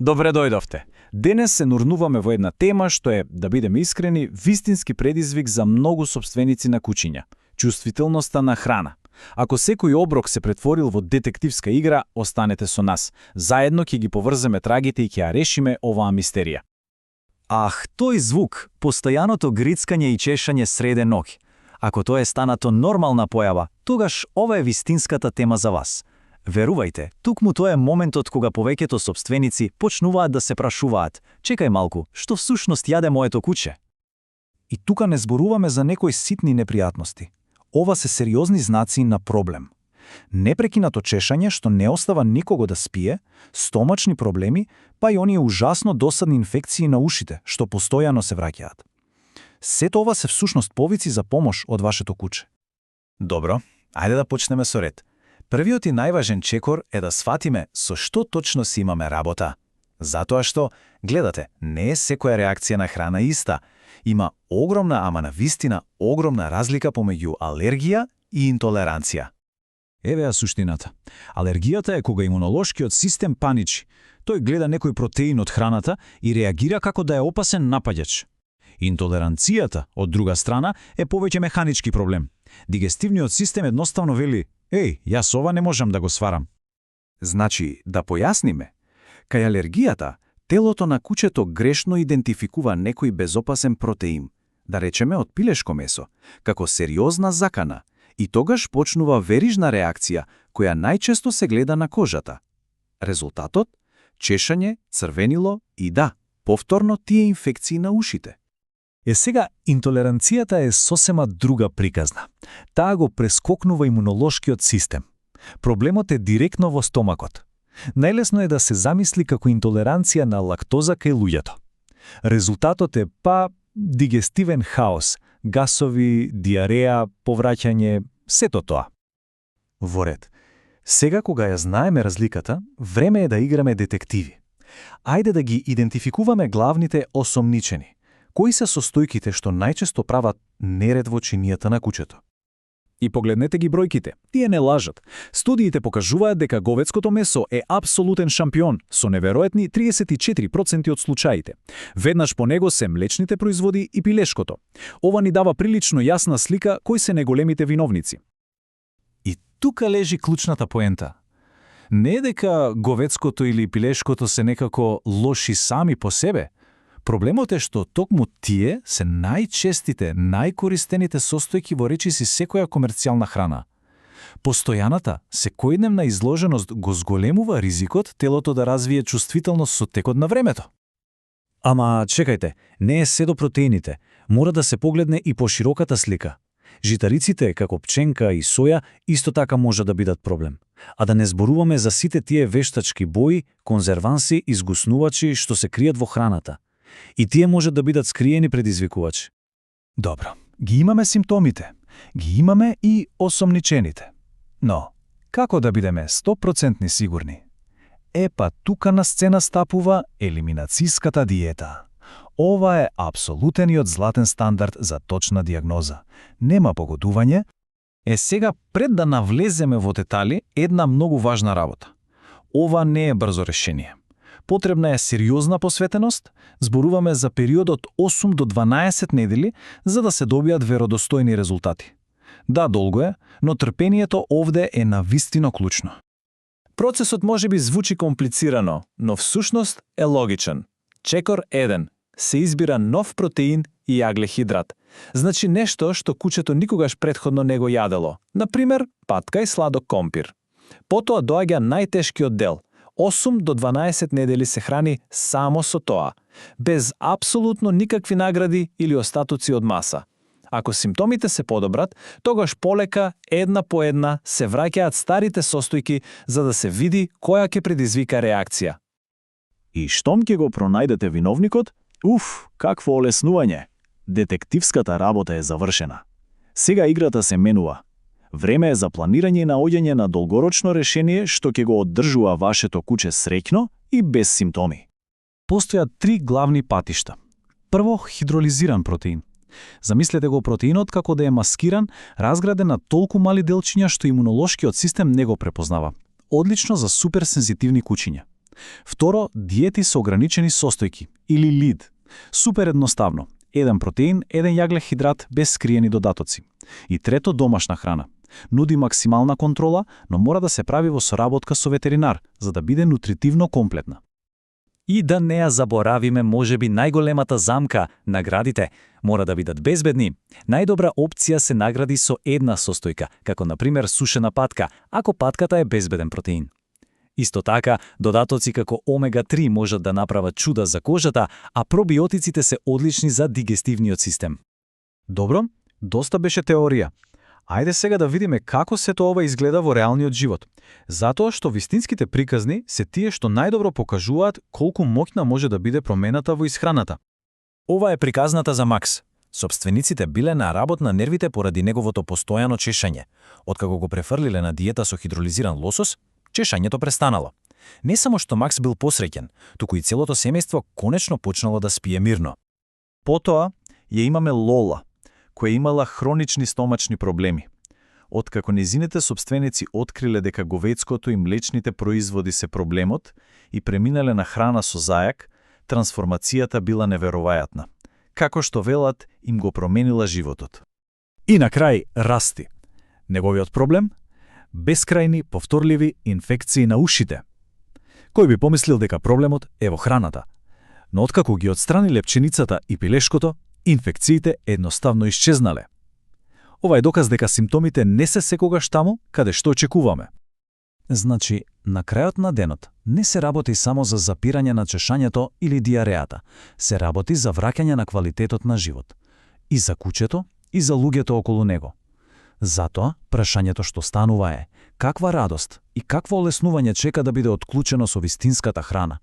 Добре дојдовте. Денес се нурнуваме во една тема што е, да бидеме искрени, вистински предизвик за многу сопственици на куќиња – чувствителноста на храна. Ако секој оброк се претворил во детективска игра, останете со нас. Заедно ќе ги поврземе трагите и ќе ја решиме оваа мистерија. Ах, тој звук, постојаното грицкање и чешање среде ноќ. Ако тоа е станато нормална појава, тогаш ова е вистинската тема за вас. Верувајте, тукму тоа е моментот кога повеќето сопственици почнуваат да се прашуваат: чекај малку, што всушност јаде моето куче? И тука не зборуваме за некои ситни непријатности. Ова се сериозни знаци на проблем. Непрекинато чешање што не остава никого да спие, стомачни проблеми, па и оние ужасно досадни инфекции на ушите што постојано се враќаат. Сето ова се всушност повици за помош од вашето куче. Добро, ајде да почнеме со ред. Првиот и најважен чекор е да сватиме со што точно си имаме работа. Затоа што, гледате, не е секоја реакција на храна иста. Има огромна, ама на вистина огромна разлика помеѓу алергија и интолеранција. Еве ја суштината. Алергијата е кога имунолошкиот систем паничи. Тој гледа некој протеин од храната и реагира како да е опасен напаѓач. Интолеранцијата, од друга страна, е повеќе механички проблем. Дигестивниот систем едноставно вели: еј, јас ова не можам да го сварам. Значи, да појасниме, кај алергијата, телото на кучето грешно идентификува некој безопасен протеин, да речеме од пилешко месо, како сериозна закана, и тогаш почнува верижна реакција, која најчесто се гледа на кожата. Резултатот? Чешање, црвенило и повторно тие инфекции на ушите. Сега, интолеранцијата е сосема друга приказна. Таа го прескокнува имунолошкиот систем. Проблемот е директно во стомакот. Најлесно е да се замисли како интолеранција на лактоза кај луѓето. Резултатот е дигестивен хаос, гасови, диареја, повраќање, сето тоа. Во ред. Сега кога ја знаеме разликата, време е да играме детективи. Ајде да ги идентификуваме главните осомничени. Кои се состојките што најчесто прават неред во чинијата на кучето? И погледнете ги бројките. Тие не лажат. Студиите покажуваат дека говедското месо е апсолутен шампион, со неверојатни 34% од случаите. Веднаш по него се млечните производи и пилешкото. Ова ни дава прилично јасна слика кои се неголемите виновници. И тука лежи клучната поента. Не е дека говедското или пилешкото се некако лоши сами по себе. Проблемот е што токму тие се најчестите, најкористените состојки во речиси секоја комерцијална храна. Постојаната, секојдневна изложеност го зголемува ризикот телото да развие чувствителност со текот на времето. Ама, чекајте, не е се до протеините. Мора да се погледне и по широката слика. Житариците, како пченка и соја, исто така може да бидат проблем. А да не зборуваме за сите тие вештачки бои, конзерванси и згуснувачи што се кријат во храната. И тие може да бидат скриени предизвикувачи. Добро, ги имаме симптомите, ги имаме и осомничените. Но, како да бидеме 100% сигурни? Тука на сцена стапува елиминацијската диета. Ова е апсолутениот златен стандард за точна диагноза. Нема погодување. Сега, пред да навлеземе во детали, една многу важна работа. Ова не е брзо решение. Потребна е сериозна посветеност, зборуваме за периодот 8 до 12 недели, за да се добијат веродостојни резултати. Да, долго е, но трпението овде е навистино клучно. Процесот може би звучи комплицирано, но всушност е логичен. Чекор 1. Се избира нов протеин и јаглехидрат. Значи нешто што кучето никогаш претходно не го јадело. Например, патка и сладок компир. Потоа доаѓа најтешкиот дел. 8 до 12 недели се храни само со тоа, без апсолутно никакви награди или остатоци од маса. Ако симптомите се подобрат, тогаш полека, една по една, се враќаат старите состојки за да се види која ќе предизвика реакција. И штом ќе го пронајдете виновникот, какво олеснување! Детективската работа е завршена. Сега играта се менува. Време е за планирање и наоѓање на долгорочно решение што ќе го оддржува вашето куче среќно и без симптоми. Постојат 3 главни патишта. Прво, хидролизиран протеин. Замислете го протеинот како да е маскиран, разграден на толку мали делчиња што имунолошкиот систем не го препознава. Одлично за суперсензитивни кучиња. Второ, диети со ограничени состојки, или ЛИД. Супер едноставно. Еден протеин, еден јаглехидрат без скриени додатоци. И трето, домашна храна. Нуди максимална контрола, но мора да се прави во соработка со ветеринар, за да биде нутритивно комплетна. И да не ја заборавиме можеби најголемата замка, наградите, мора да бидат безбедни. Најдобра опција се награди со една состојка, како на пример сушена патка, ако патката е безбеден протеин. Исто така, додатоци како омега-3 можат да направат чуда за кожата, а пробиотиците се одлични за дигестивниот систем. Добро, доста беше теорија. Ајде сега да видиме како сето ова изгледа во реалниот живот. Затоа што вистинските приказни се тие што најдобро покажуваат колку моќна може да биде промената во исхраната. Ова е приказната за Макс. Собствениците биле на работ на нервите поради неговото постојано чешање. Откако го префрлиле на диета со хидролизиран лосос, чешањето престанало. Не само што Макс бил посреќен, туку и целото семејство конечно почнало да спие мирно. Потоа ја имаме Лола, која имала хронични стомачни проблеми. Откако незините собственици откриле дека говедското и млечните производи се проблемот и преминале на храна со зајак, трансформацијата била неверојатна. Како што велат, им го променила животот. И на крај расти. Неговиот проблем? Бескрајни, повторливи инфекции на ушите. Кој би помислил дека проблемот е во храната? Но откако ги отстраниле пченицата и пилешкото, инфекциите едноставно исчезнале. Ова е доказ дека симптомите не се секогаш таму каде што очекуваме. Значи, на крајот на денот не се работи само за запирање на чешањето или диареата, се работи за враќање на квалитетот на живот. И за куќето, и за луѓето околу него. Затоа, прашањето што станува е, каква радост и какво олеснување чека да биде отклучено со вистинската храна?